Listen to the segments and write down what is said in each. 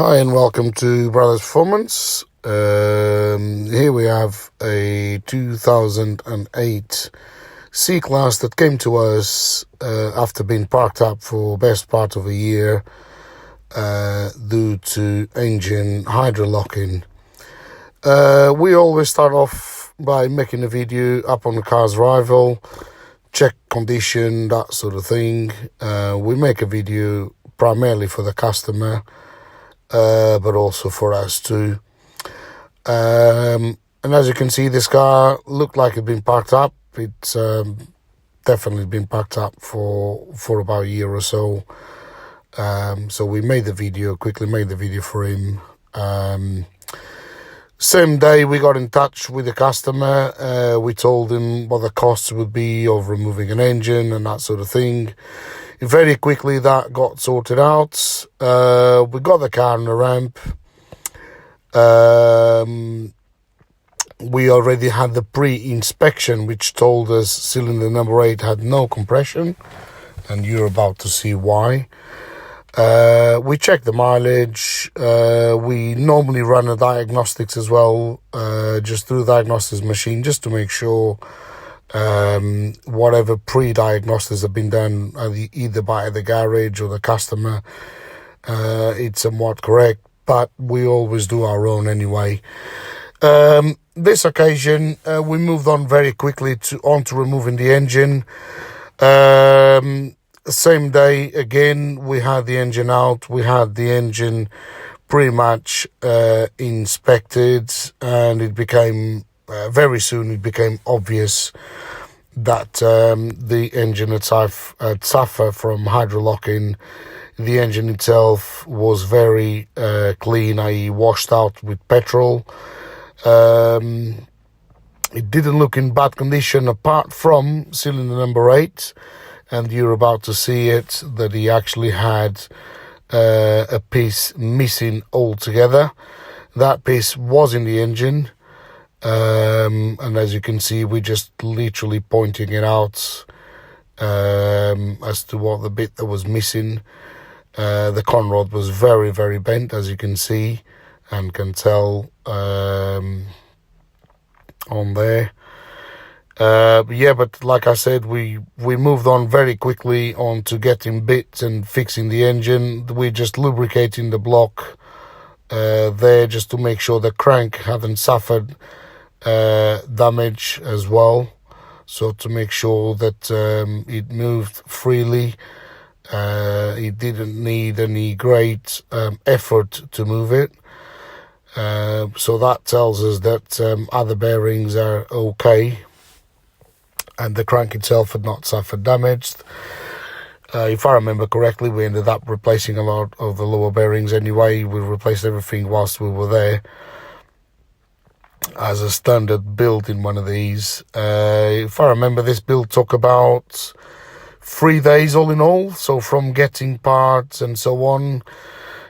Hi and welcome to Brothers Performance. Here we have a 2008 C-Class that came to us after being parked up for best part of a year due to engine hydrolocking. We always start off by making a video up on the car's arrival, check condition, that sort of thing. We make a video primarily for the customer, but also for us too. And as you can see, this car looked like it'd been parked up. It's definitely been parked up for about a year or so. So we quickly made the video for him. Same day we got in touch with the customer. We told him what the costs would be of removing an engine and that sort of thing. Very quickly that got sorted out. We got the car on the ramp. We already had the pre-inspection which told us cylinder number 8 had no compression, and you're about to see why. We checked the mileage. We normally run a diagnostics as well, just through the diagnostics machine, just to make sure whatever pre-diagnostics have been done either by the garage or the customer, it's somewhat correct, but we always do our own anyway. This occasion we moved on very quickly onto removing the engine. Same day again we had the engine out. We had the engine pretty much inspected, and it became very soon it became obvious that the engine had suffered from hydrolocking. The engine itself was very clean, i.e. washed out with petrol. It didn't look in bad condition apart from cylinder number 8, and you're about to see it, that he actually had a piece missing altogether. That piece was in the engine. And as you can see, we're just literally pointing it out as to what the bit that was missing. The conrod was very, very bent, as you can see and can tell on there. But like I said, we moved on very quickly on to getting bits and fixing the engine. We're just lubricating the block there just to make sure the crank hadn't suffered damage as well, so to make sure that it moved freely. It didn't need any great effort to move it, so that tells us that other bearings are okay and the crank itself had not suffered damage. If I remember correctly, we ended up replacing a lot of the lower bearings anyway. We replaced everything whilst we were there as a standard build in one of these. If I remember, this build took about 3 days all in all. So from getting parts and so on,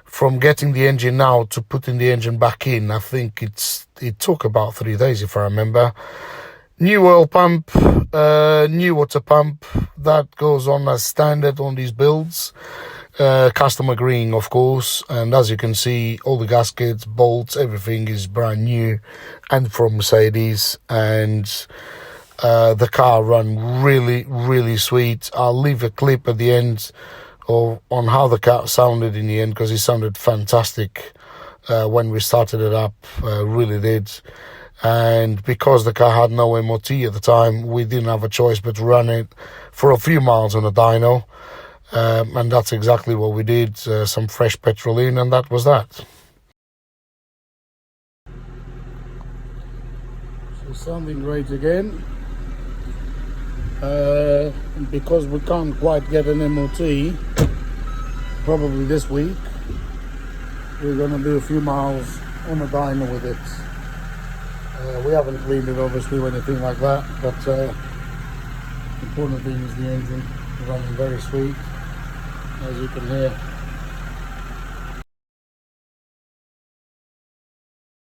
from getting the engine out to putting the engine back in, I think it took about 3 days if I remember. New oil pump, new water pump, that goes on as standard on these builds. Custom agreeing, of course, and as you can see, all the gaskets, bolts, everything is brand new and from Mercedes, and the car ran really, really sweet. I'll leave a clip at the end on how the car sounded in the end, because it sounded fantastic when we started it up, really did. And because the car had no MOT at the time, we didn't have a choice but to run it for a few miles on a dyno. And that's exactly what we did, some fresh petrol in, and that was that. So sounding great again. Because we can't quite get an MOT, probably this week, we're going to do a few miles on a dyno with it. We haven't cleaned it obviously or anything like that, but the important thing is the engine running very sweet, as you can hear.